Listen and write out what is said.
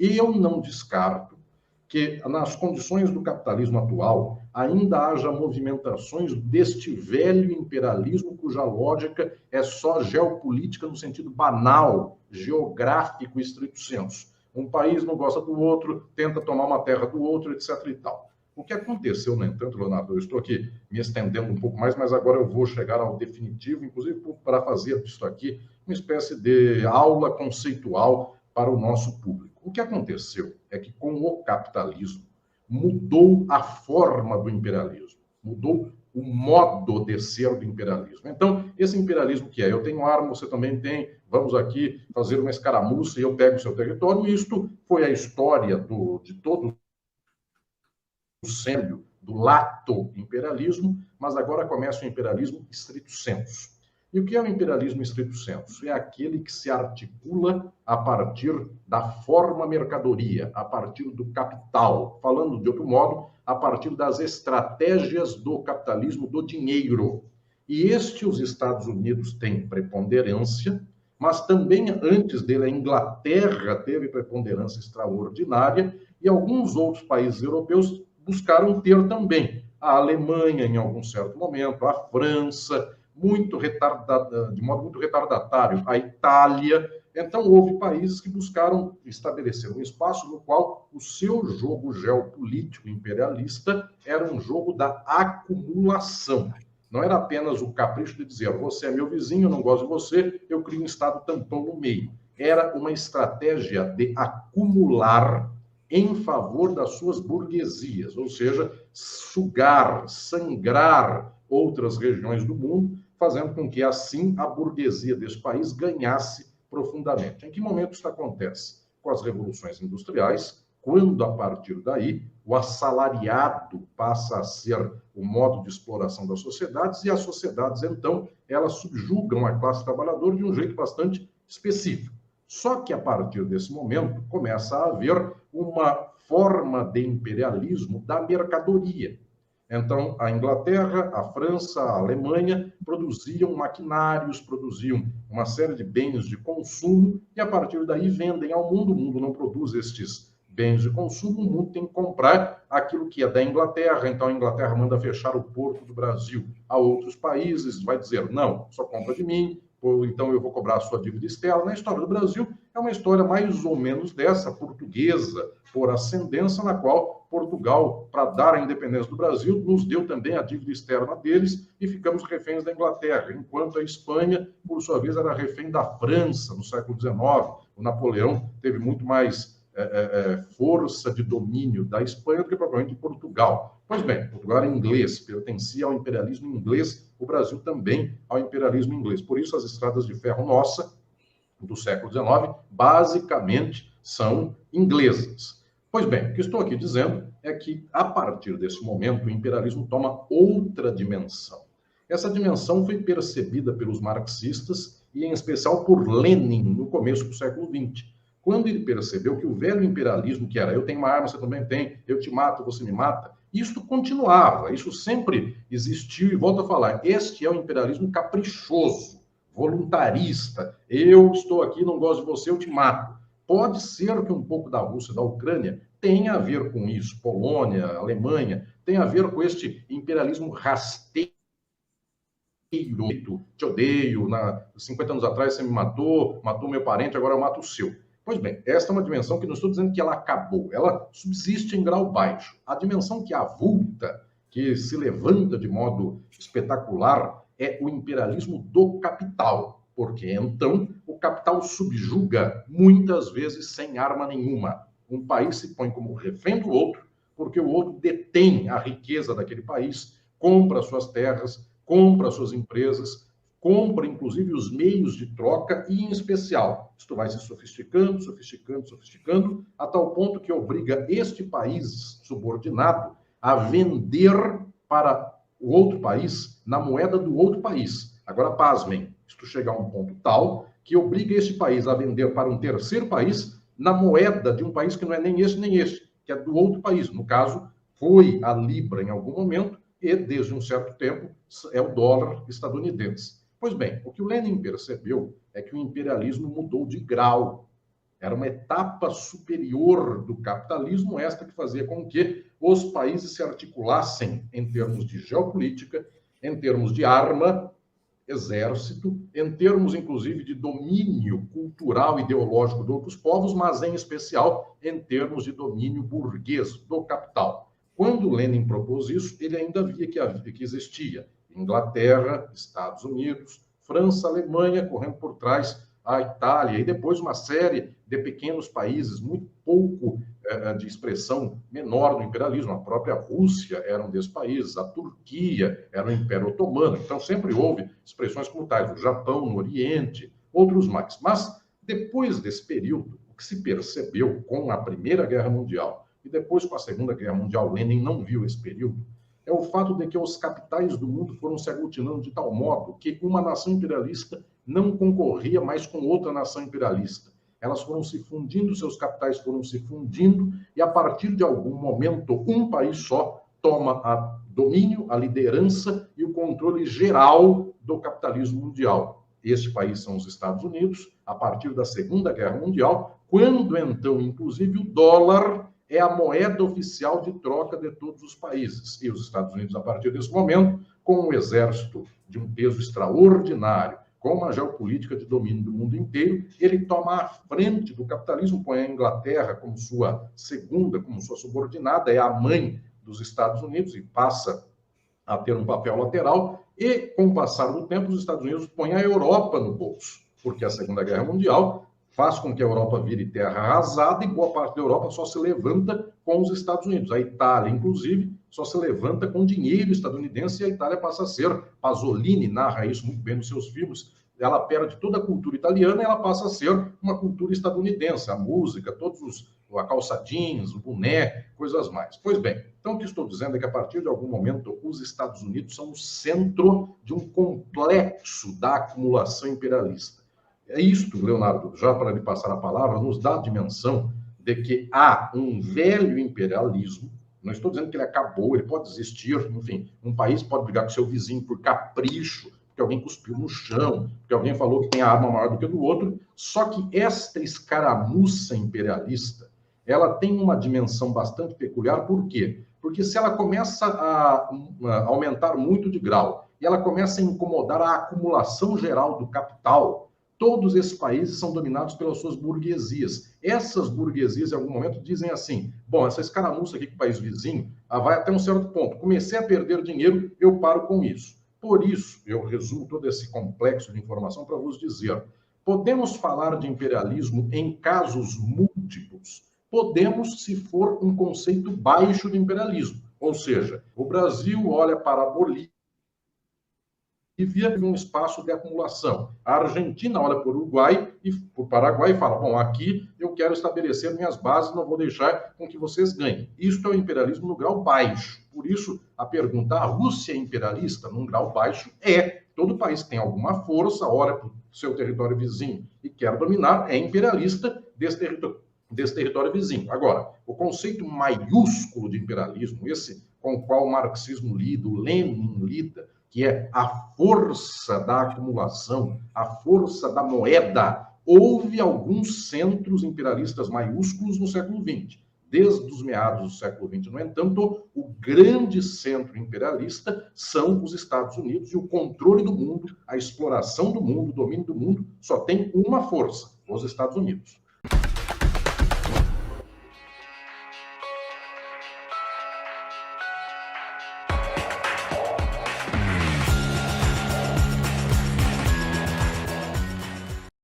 E eu não descarto que, nas condições do capitalismo atual, ainda haja movimentações deste velho imperialismo, cuja lógica é só geopolítica no sentido banal, geográfico, estrito sensu. Um país não gosta do outro, tenta tomar uma terra do outro, etc. e tal. O que aconteceu, no entanto, Leonardo, eu estou aqui me estendendo um pouco mais, mas agora eu vou chegar ao definitivo, inclusive para fazer disso aqui uma espécie de aula conceitual para o nosso público. O que aconteceu é que, com o capitalismo, mudou a forma do imperialismo, mudou o modo de ser do imperialismo. Então, esse imperialismo que é, eu tenho arma, você também tem, vamos aqui fazer uma escaramuça e eu pego o seu território, isto foi a história de todo o sério do lato imperialismo, mas agora começa o imperialismo estrito sensu. E o que é o imperialismo estrito sensu? É aquele que se articula a partir da forma mercadoria, a partir do capital. Falando de outro modo, a partir das estratégias do capitalismo, do dinheiro. E os Estados Unidos têm preponderância, mas também antes dele a Inglaterra teve preponderância extraordinária e alguns outros países europeus buscaram ter também. A Alemanha, em algum certo momento, a França, de modo muito retardatário, a Itália. Então, houve países que buscaram estabelecer um espaço no qual o seu jogo geopolítico imperialista era um jogo da acumulação. Não era apenas o capricho de dizer, você é meu vizinho, eu não gosto de você, eu crio um Estado tampão no meio. Era uma estratégia de acumular em favor das suas burguesias, ou seja, sugar, sangrar outras regiões do mundo, fazendo com que, assim, a burguesia desse país ganhasse profundamente. Em que momento isso acontece? Com as revoluções industriais, quando, a partir daí, o assalariado passa a ser o modo de exploração das sociedades, e as sociedades, então, elas subjugam a classe trabalhadora de um jeito bastante específico. Só que, a partir desse momento, começa a haver uma forma de imperialismo da mercadoria. Então, a Inglaterra, a França, a Alemanha produziam maquinários, produziam uma série de bens de consumo e, a partir daí, vendem ao mundo. O mundo não produz estes bens de consumo, o mundo tem que comprar aquilo que é da Inglaterra. Então, a Inglaterra manda fechar o porto do Brasil a outros países, vai dizer, não, só compra de mim, ou então eu vou cobrar a sua dívida externa. Na história do Brasil, é uma história mais ou menos dessa, portuguesa, por ascendência, na qual Portugal, para dar a independência do Brasil, nos deu também a dívida externa deles e ficamos reféns da Inglaterra, enquanto a Espanha, por sua vez, era refém da França no século XIX. O Napoleão teve muito mais força de domínio da Espanha do que propriamente de Portugal. Pois bem, Portugal era inglês, pertencia ao imperialismo inglês, o Brasil também ao imperialismo inglês. Por isso, as estradas de ferro nossa, do século XIX, basicamente são inglesas. Pois bem, o que estou aqui dizendo é que, a partir desse momento, o imperialismo toma outra dimensão. Essa dimensão foi percebida pelos marxistas e, em especial, por Lenin, no começo do século XX, quando ele percebeu que o velho imperialismo, que era eu tenho uma arma, você também tem, eu te mato, você me mata, isso continuava, isso sempre existiu, e volto a falar, este é o imperialismo caprichoso, voluntarista, eu estou aqui, não gosto de você, eu te mato. Pode ser que um pouco da Rússia, da Ucrânia, tenha a ver com isso, Polônia, Alemanha, tem a ver com este imperialismo rasteiro, te odeio, 50 anos atrás você me matou, matou meu parente, agora eu mato o seu. Pois bem, esta é uma dimensão que não estou dizendo que ela acabou, ela subsiste em grau baixo. A dimensão que avulta, que se levanta de modo espetacular, é o imperialismo do capital, porque então o capital subjuga, muitas vezes sem arma nenhuma. Um país se põe como refém do outro, porque o outro detém a riqueza daquele país, compra suas terras, compra suas empresas, compra, inclusive, os meios de troca e, em especial, isto vai se sofisticando, sofisticando, sofisticando, a tal ponto que obriga este país subordinado a vender para o outro país na moeda do outro país. Agora, pasmem, isto chega a um ponto tal que obriga este país a vender para um terceiro país na moeda de um país que não é nem este, que é do outro país. No caso, foi a Libra em algum momento e, desde um certo tempo, é o dólar estadunidense. Pois bem, o que o Lenin percebeu é que o imperialismo mudou de grau. Era uma etapa superior do capitalismo, esta que fazia com que os países se articulassem em termos de geopolítica, em termos de arma, exército, em termos, inclusive, de domínio cultural e ideológico de outros povos, mas, em especial, em termos de domínio burguês, do capital. Quando Lenin propôs isso, ele ainda via que existia Inglaterra, Estados Unidos, França, Alemanha, correndo por trás a Itália, e depois uma série de pequenos países, muito pouco de expressão menor do imperialismo. A própria Rússia era um desses países, a Turquia era o Império Otomano. Então, sempre houve expressões como tais, o Japão no Oriente, outros mais. Mas, depois desse período, o que se percebeu com a Primeira Guerra Mundial e depois com a Segunda Guerra Mundial, Lenin não viu esse período, é o fato de que os capitais do mundo foram se aglutinando de tal modo que uma nação imperialista não concorria mais com outra nação imperialista. Elas foram se fundindo, seus capitais foram se fundindo, e a partir de algum momento, um país só toma o domínio, a liderança e o controle geral do capitalismo mundial. Este país são os Estados Unidos, a partir da Segunda Guerra Mundial, quando então, inclusive, o dólar é a moeda oficial de troca de todos os países. E os Estados Unidos, a partir desse momento, com um exército de um peso extraordinário, com uma geopolítica de domínio do mundo inteiro, ele toma a frente do capitalismo, põe a Inglaterra como sua segunda, como sua subordinada, é a mãe dos Estados Unidos e passa a ter um papel lateral, e com o passar do tempo, os Estados Unidos põem a Europa no bolso, porque a Segunda Guerra Mundial faz com que a Europa vire terra arrasada e boa parte da Europa só se levanta com os Estados Unidos. A Itália, inclusive, só se levanta com dinheiro estadunidense e a Itália passa a ser, Pasolini narra isso muito bem nos seus filmes, ela perde toda a cultura italiana e ela passa a ser uma cultura estadunidense, a música, a calça jeans, o boné, coisas mais. Pois bem, então o que estou dizendo é que a partir de algum momento os Estados Unidos são o centro de um complexo da acumulação imperialista. É isto, Leonardo, já para lhe passar a palavra, nos dá a dimensão de que há um velho imperialismo. Não estou dizendo que ele acabou, ele pode existir, enfim, um país pode brigar com seu vizinho por capricho, porque alguém cuspiu no chão, porque alguém falou que tem a arma maior do que a do outro, só que esta escaramuça imperialista, ela tem uma dimensão bastante peculiar. Por quê? Porque se ela começa a aumentar muito de grau, e ela começa a incomodar a acumulação geral do capital, todos esses países são dominados pelas suas burguesias. Essas burguesias, em algum momento, dizem assim, bom, essa escaramuça aqui com o país vizinho vai até um certo ponto. Comecei a perder dinheiro, eu paro com isso. Por isso, eu resumo todo esse complexo de informação para vos dizer, podemos falar de imperialismo em casos múltiplos? Podemos, se for um conceito baixo de imperialismo. Ou seja, o Brasil olha para a Bolívia, via um espaço de acumulação. A Argentina olha para o Uruguai e para o Paraguai e fala, bom, aqui eu quero estabelecer minhas bases, não vou deixar com que vocês ganhem. Isto é o imperialismo no grau baixo. Por isso, a pergunta, a Rússia é imperialista? Num grau baixo, é. Todo país que tem alguma força, olha para o seu território vizinho e quer dominar, é imperialista desse território vizinho. Agora, o conceito maiúsculo de imperialismo, esse com o qual o marxismo lida, o Lenin lida, que é a força da acumulação, a força da moeda. Houve alguns centros imperialistas maiúsculos no século XX, desde os meados do século XX. No entanto, o grande centro imperialista são os Estados Unidos, e o controle do mundo, a exploração do mundo, o domínio do mundo, só tem uma força, os Estados Unidos.